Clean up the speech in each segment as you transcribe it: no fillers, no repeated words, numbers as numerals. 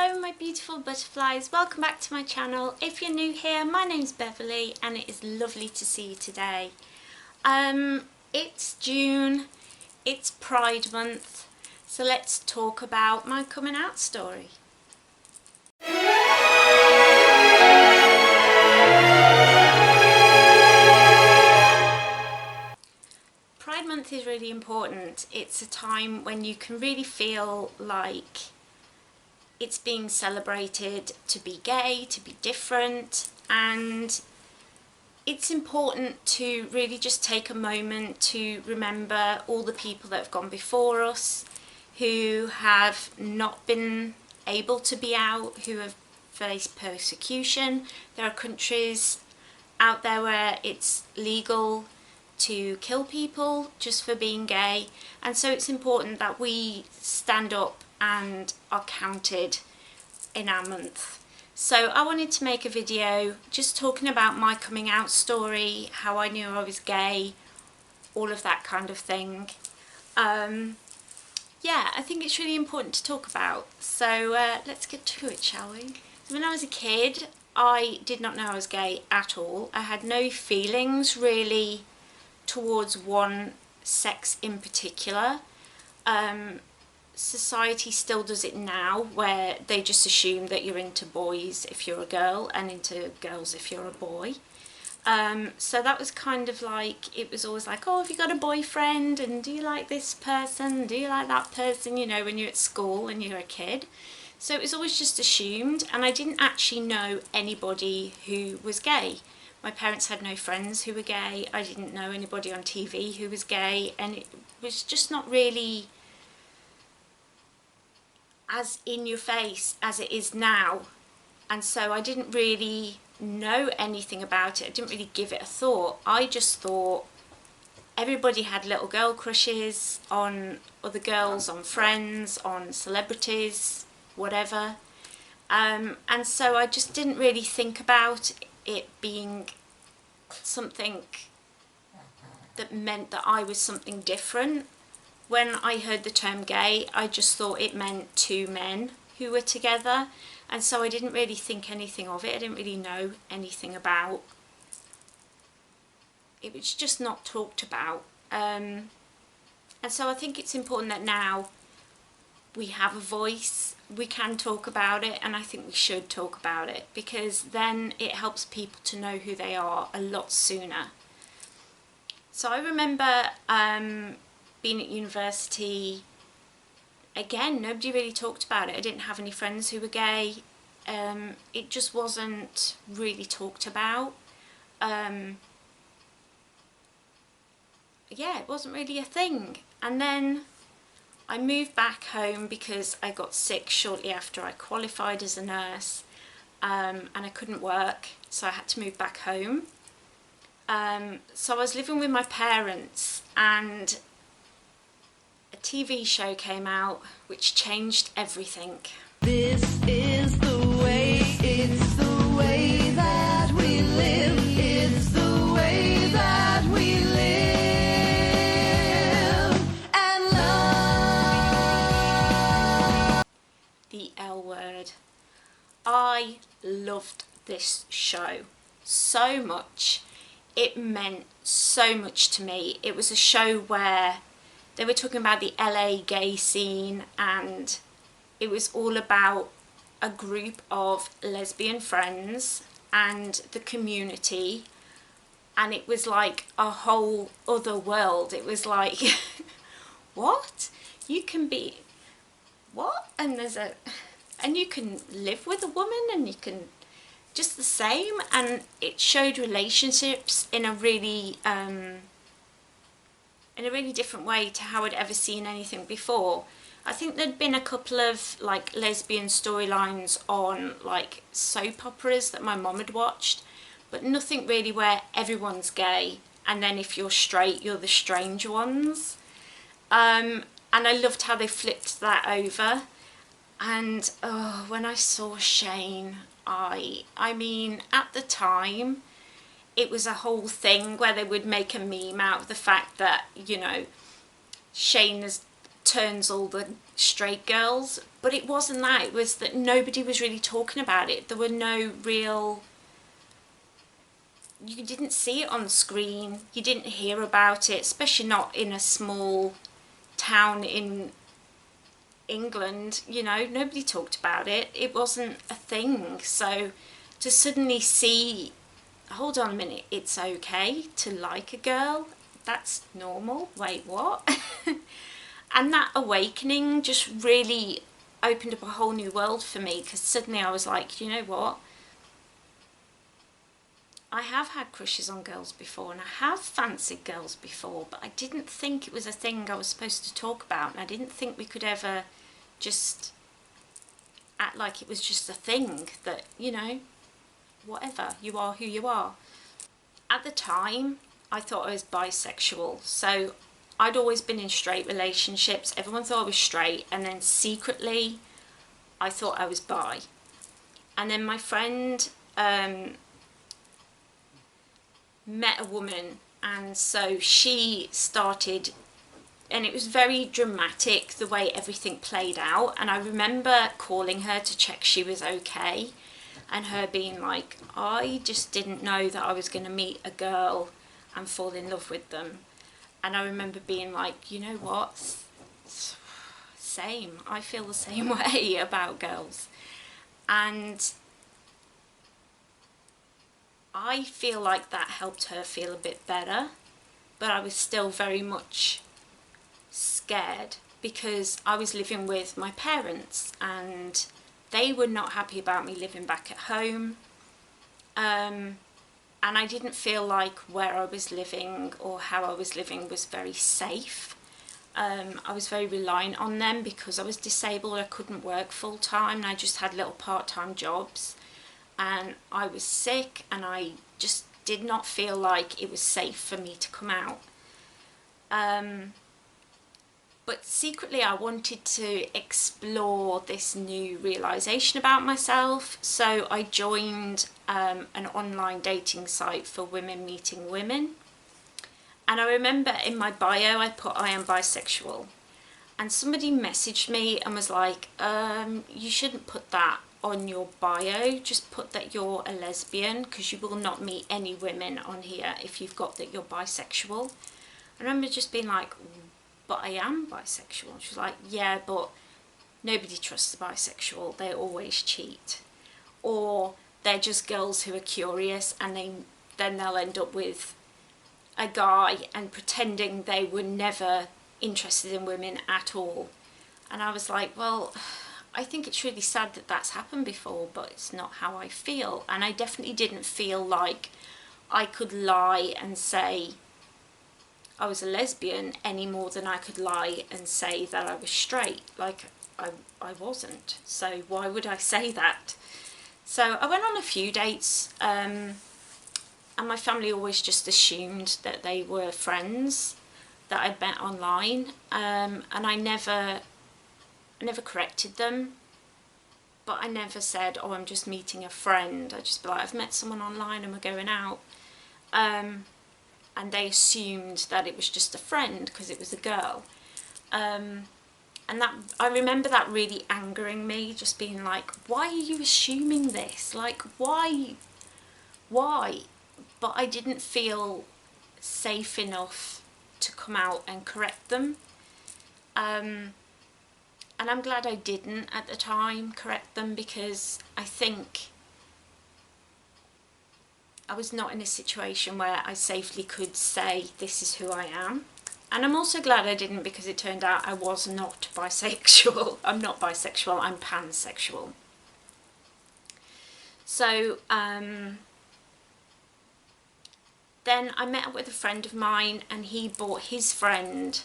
Hello my beautiful butterflies, welcome back to my channel. If you're new here, my name's Beverly and it is lovely to see you today. It's June, it's Pride Month, so let's talk about my coming out story. Pride Month is really important. It's a time when you can really feel like it's being celebrated to be gay, to be different, and it's important to really just take a moment to remember all the people that have gone before us, who have not been able to be out, who have faced persecution. There are countries out there where it's legal to kill people just for being gay, and so it's important that we stand up and are counted in our month. So I wanted to make a video just talking about my coming out story, how I knew I was gay, all of that kind of thing. Yeah, I think it's really important to talk about, so let's get to it, shall we? So when I was a kid, I did not know I was gay at all. I had no feelings really towards one sex in particular. Society still does it now, where they just assume that you're into boys if you're a girl and into girls if you're a boy. So that was kind of like, it was always like, oh, have you got a boyfriend, and do you like this person, do you like that person, you know, when you're at school and you're a kid. So it was always just assumed, and I didn't actually know anybody who was gay. My parents had no friends who were gay, I didn't know anybody on TV who was gay, and it was just not really as in your face as it is now. And so I didn't really know anything about it, I didn't really give it a thought. I just thought everybody had little girl crushes on other girls, on friends, on celebrities, whatever. And so I just didn't really think about it being something that meant that I was something different. When I heard the term gay, I just thought it meant two men who were together, and so I didn't really think anything of it. I didn't really know anything about it. Was just not talked about, and so I think it's important that now we have a voice, we can talk about it, and I think we should talk about it, because then it helps people to know who they are a lot sooner. So I remember being at university, again, nobody really talked about it. I didn't have any friends who were gay. It just wasn't really talked about. Yeah, it wasn't really a thing. And then I moved back home because I got sick shortly after I qualified as a nurse, and I couldn't work, so I had to move back home. So I was living with my parents, and a TV show came out which changed everything. This is the way, it's the way that we live, it's the way that we live and love. The L Word. I loved this show so much. It meant so much to me. It was a show where they were talking about the LA gay scene, and it was all about a group of lesbian friends and the community, and it was like a whole other world. It was like, what? You can be, what? And you can live with a woman, and you can just the same, and it showed relationships in a really different way to how I'd ever seen anything before. I think there'd been a couple of like lesbian storylines on like soap operas that my mum had watched, but nothing really where everyone's gay, and then if you're straight, you're the strange ones. And I loved how they flipped that over. And oh, when I saw Shane, I mean, at the time, it was a whole thing where they would make a meme out of the fact that, you know, Shane has turns all the straight girls, but it wasn't that. It was that nobody was really talking about it. There were no real, you didn't see it on the screen, you didn't hear about it, especially not in a small town in England, you know, nobody talked about it. It wasn't a thing. So to suddenly see, hold on a minute, it's okay to like a girl, that's normal, wait, what? And that awakening just really opened up a whole new world for me, because suddenly I was like, you know what, I have had crushes on girls before, and I have fancied girls before, but I didn't think it was a thing I was supposed to talk about, and I didn't think we could ever just act like it was just a thing that, you know, whatever, you are who you are. At the time, I thought I was bisexual, so I'd always been in straight relationships. Everyone thought I was straight, and then secretly I thought I was bi. And then my friend met a woman, and so she started, and it was very dramatic the way everything played out. And I remember calling her to check she was okay, and her being like, I just didn't know that I was going to meet a girl and fall in love with them. And I remember being like, you know what, same, I feel the same way about girls. And I feel like that helped her feel a bit better, but I was still very much scared, because I was living with my parents and they were not happy about me living back at home. And I didn't feel like where I was living or how I was living was very safe. I was very reliant on them because I was disabled. I couldn't work full time, and I just had little part-time jobs, and I was sick, and I just did not feel like it was safe for me to come out. But secretly I wanted to explore this new realisation about myself, so I joined an online dating site for women meeting women. And I remember in my bio I put I am bisexual, and somebody messaged me and was like, you shouldn't put that on your bio, just put that you're a lesbian, because you will not meet any women on here if you've got that you're bisexual. I remember just being like, but I am bisexual. She was like, yeah, but nobody trusts the bisexual, they always cheat, or they're just girls who are curious, and then they'll end up with a guy and pretending they were never interested in women at all. And I was like, well, I think it's really sad that that's happened before, but it's not how I feel. And I definitely didn't feel like I could lie and say I was a lesbian any more than I could lie and say that I was straight. Like, I wasn't, so why would I say that? So I went on a few dates, and my family always just assumed that they were friends that I'd met online, and I never corrected them, but I never said, oh, I'm just meeting a friend. I'd just be like, I've met someone online and we're going out. And they assumed that it was just a friend because it was a girl. And that, I remember that really angering me, just being like, why are you assuming this? Like, why? But I didn't feel safe enough to come out and correct them. And I'm glad I didn't at the time correct them, because I think I was not in a situation where I safely could say this is who I am. And I'm also glad I didn't, because it turned out I was not bisexual. I'm not bisexual, I'm pansexual. So then I met up with a friend of mine, and he brought his friend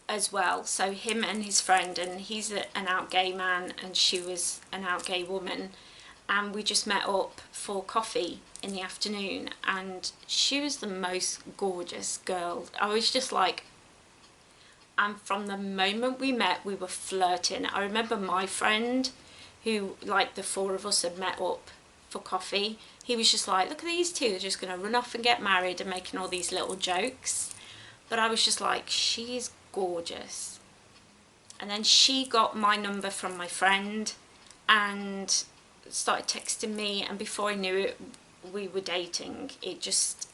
as well. So him and his friend, and he's an out gay man and she was an out gay woman, and we just met up for coffee in the afternoon, and she was the most gorgeous girl. I was just like, and from the moment we met we were flirting. I remember my friend, who, like, the four of us had met up for coffee, he was just like, look at these two, they're just going to run off and get married, and making all these little jokes. But I was just like, she's gorgeous. And then she got my number from my friend and started texting me, and before I knew it, we were dating. It just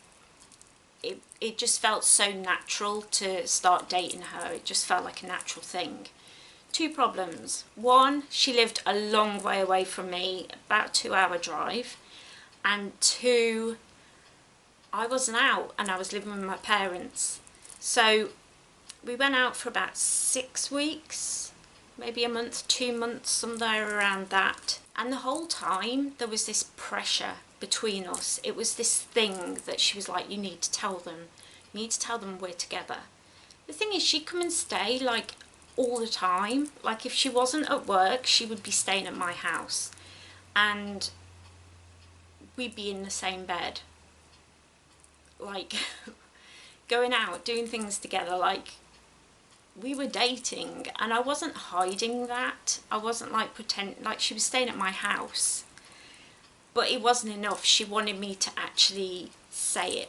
felt so natural to start dating her. It just felt like a natural thing. Two problems. One, she lived a long way away from me, about 2-hour drive. And two, I wasn't out and I was living with my parents. So we went out for about 6 weeks, maybe a month, 2 months, somewhere around that. And the whole time there was this pressure between us. It was this thing that she was like, you need to tell them. You need to tell them we're together. The thing is, she'd come and stay like all the time. Like if she wasn't at work, she would be staying at my house. And we'd be in the same bed. Like going out, doing things together, like we were dating, and I wasn't hiding that. I wasn't like pretend like she was staying at my house, but it wasn't enough. She wanted me to actually say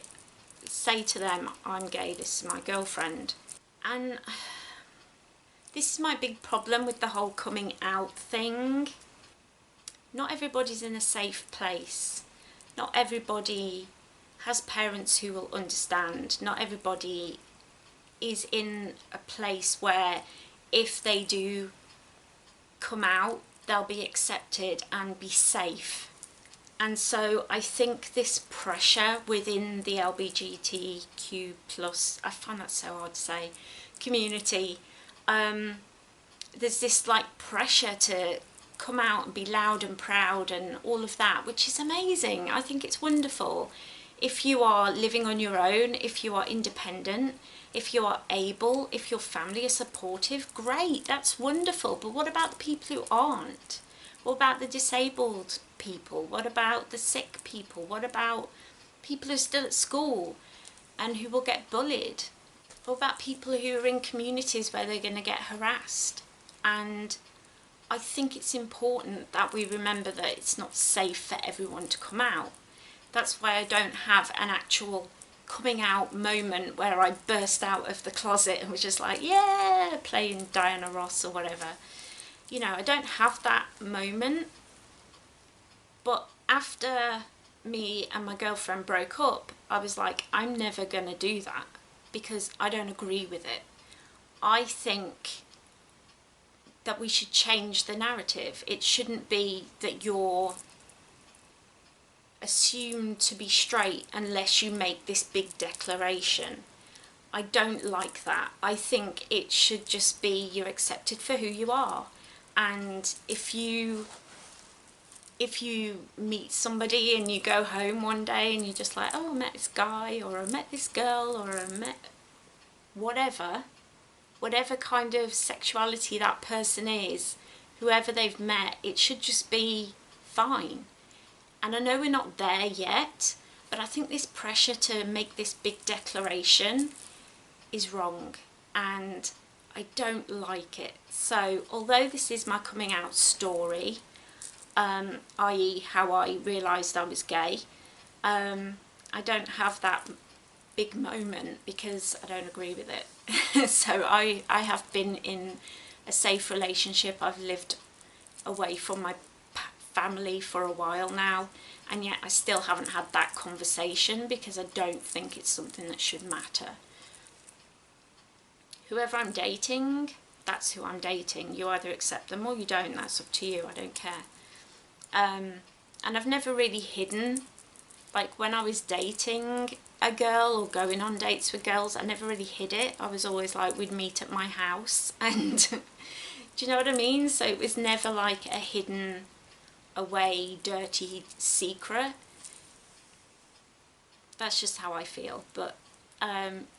to them, I'm gay, this is my girlfriend. And this is my big problem with the whole coming out thing. Not everybody's in a safe place. Not everybody has parents who will understand. Not everybody is in a place where if they do come out, they'll be accepted and be safe. And so I think this pressure within the LGBTQ+, I find that so hard to say, community, there's this like pressure to come out and be loud and proud and all of that, which is amazing. I think it's wonderful. If you are living on your own, if you are independent, if you are able, if your family is supportive, great, that's wonderful. But what about the people who aren't? What about the disabled people? What about the sick people? What about people who are still at school and who will get bullied? What about people who are in communities where they're going to get harassed? And I think it's important that we remember that it's not safe for everyone to come out. That's why I don't have an actual coming out moment where I burst out of the closet and was just like, yeah, playing Diana Ross or whatever. You know, I don't have that moment. But after me and my girlfriend broke up, I was like, I'm never going to do that because I don't agree with it. I think that we should change the narrative. It shouldn't be that you're assumed to be straight unless you make this big declaration. I don't like that. I think it should just be you're accepted for who you are. And if you meet somebody and you go home one day and you're just like, oh, I met this guy, or I met this girl, or I met whatever kind of sexuality that person is, whoever they've met, it should just be fine. And I know we're not there yet, but I think this pressure to make this big declaration is wrong, and I don't like it. So although this is my coming out story, i.e. how I realised I was gay, I don't have that big moment because I don't agree with it. So I have been in a safe relationship. I've lived away from my family for a while now, and yet I still haven't had that conversation because I don't think it's something that should matter. Whoever I'm dating, that's who I'm dating. You either accept them or you don't. That's up to you. I don't care. And I've never really hidden, like when I was dating a girl or going on dates with girls, I never really hid it. I was always like, we'd meet at my house, and do you know what I mean? So it was never like a hidden away dirty secret. That's just how I feel. But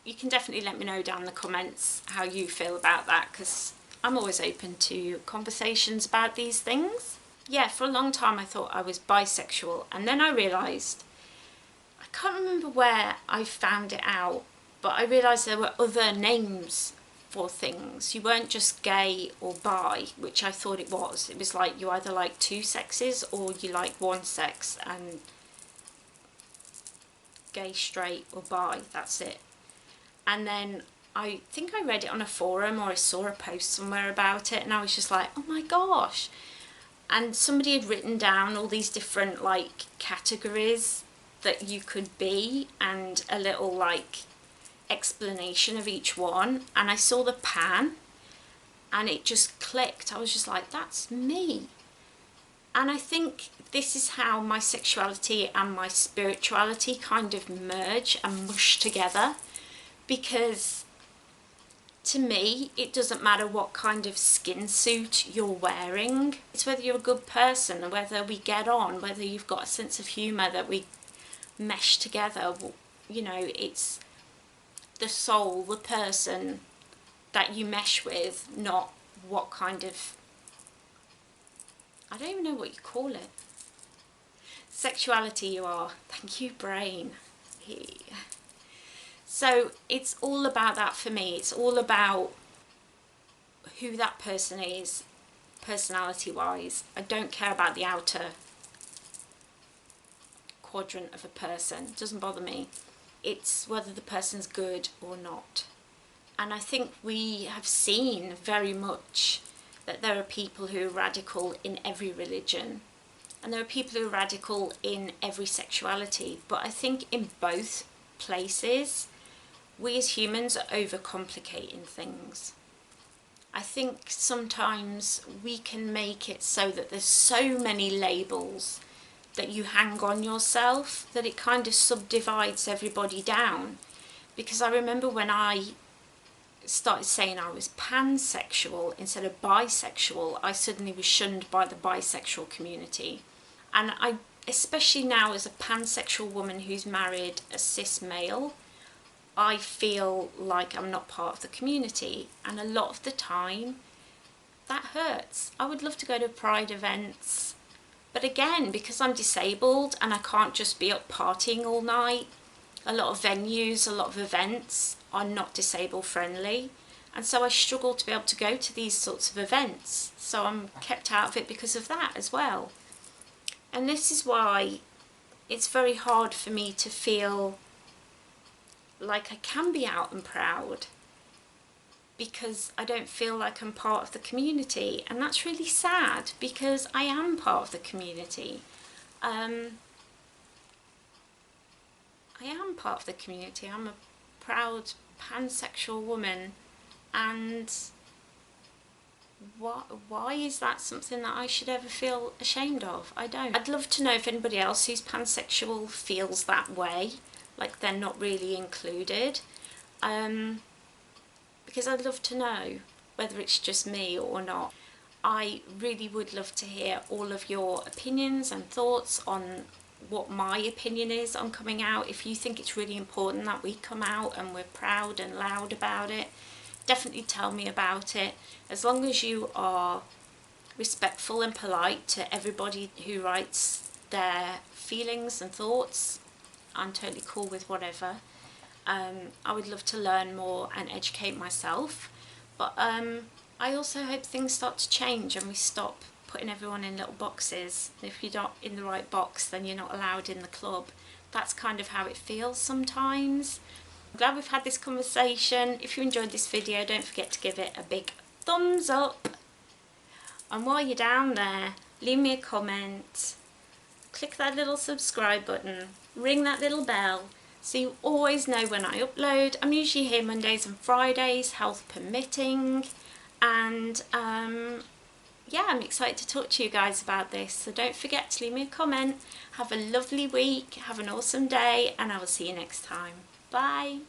you can definitely let me know down in the comments how you feel about that, because I'm always open to conversations about these things. Yeah, for a long time I thought I was bisexual, and then I realised, I can't remember where I found it out, but I realised there were other names for things. You weren't just gay or bi, which I thought it was. It was like you either like two sexes or you like one sex, and gay, straight or bi, that's it. And then I think I read it on a forum, or I saw a post somewhere about it, and I was just like, oh my gosh. And somebody had written down all these different like categories that you could be, and a little like explanation of each one, and I saw the pan and it just clicked. I was just like, that's me. And I think this is how my sexuality and my spirituality kind of merge and mush together, because to me it doesn't matter what kind of skin suit you're wearing. It's whether you're a good person, whether we get on, whether you've got a sense of humour that we mesh together. You know, it's the soul, the person that you mesh with, not what kind of, I don't even know what you call it, sexuality you are. Thank you, brain. So it's all about that for me. It's all about who that person is, personality wise. I don't care about the outer quadrant of a person. It doesn't bother me. It's whether the person's good or not. And I think we have seen very much that there are people who are radical in every religion, and there are people who are radical in every sexuality. But I think in both places, we as humans are overcomplicating things. I think sometimes we can make it so that there's so many labels that you hang on yourself that it kind of subdivides everybody down. Because I remember when I started saying I was pansexual instead of bisexual, I suddenly was shunned by the bisexual community. And I, especially now as a pansexual woman who's married a cis male, I feel like I'm not part of the community, and a lot of the time that hurts. I would love to go to pride events, but again, because I'm disabled and I can't just be up partying all night, a lot of venues, a lot of events are not disabled friendly, and so I struggle to be able to go to these sorts of events, so I'm kept out of it because of that as well. And this is why it's very hard for me to feel like I can be out and proud, because I don't feel like I'm part of the community, and that's really sad because I am part of the community. I am part of the community. I'm a proud pansexual woman, and why is that something that I should ever feel ashamed of? I don't. I'd love to know if anybody else who's pansexual feels that way, like they're not really included, because I'd love to know whether it's just me or not. I really would love to hear all of your opinions and thoughts on what my opinion is on coming out. If you think it's really important that we come out and we're proud and loud about it, definitely tell me about it. As long as you are respectful and polite to everybody who writes their feelings and thoughts, I'm totally cool with whatever. I would love to learn more and educate myself, but I also hope things start to change and we stop putting everyone in little boxes. If you're not in the right box, then you're not allowed in the club. That's kind of how it feels sometimes. I'm glad we've had this conversation. If you enjoyed this video, don't forget to give it a big thumbs up. And while you're down there, leave me a comment, click that little subscribe button, ring that little bell, so you always know when I upload. I'm usually here Mondays and Fridays, health permitting, and yeah, I'm excited to talk to you guys about this, so don't forget to leave me a comment. Have a lovely week, have an awesome day, and I will see you next time. Bye.